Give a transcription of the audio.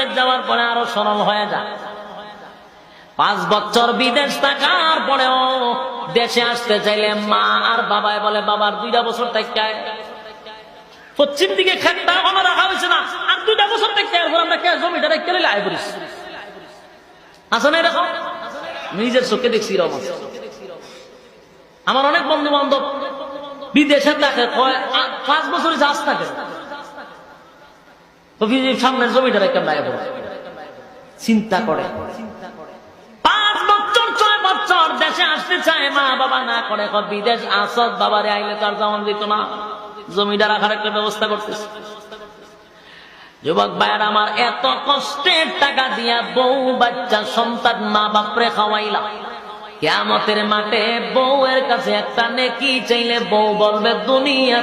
বিদেশ যাওয়ার পরে আরো সরল হয়ে যায়। 5 বছর বিদেশ থাকার পরেও দেশে আসতে চাইলে মা আর বাবায় বলে বাবার 2টা বছর থেকে পশ্চিম দিকে খেতটা কোনো রাখা হয়েছে না, আর 2টা বছর থেকে আমরা জমিটা রেখে নিলে আয় করিস। আসে না এরকম? নিজের চোখে দেখছি এরকম। আমার অনেক বন্ধু বান্ধব বিদেশে থাকে, 5 বছর যাস থাকে, সামনের জমিটা রেখে আয় করে চিন্তা করে। 5 বছর 6 বছর দেশে আসতে চায়, মা বাবা না করে বিদেশ আসত, বাবারে আইলে তার যেমন দিত না, জমিটা রাখার একটা ব্যবস্থা করতেছে। যুবক ভাইয়ের আমার, এত কষ্টের টাকা দিয়া বউ বাচ্চা সন্তান মা বাপরে খাওয়াইলাম, কিয়ামতের মাঠে বউয়ের কাছে একটা নেকি চাইলে বউ বলবে দুনিয়া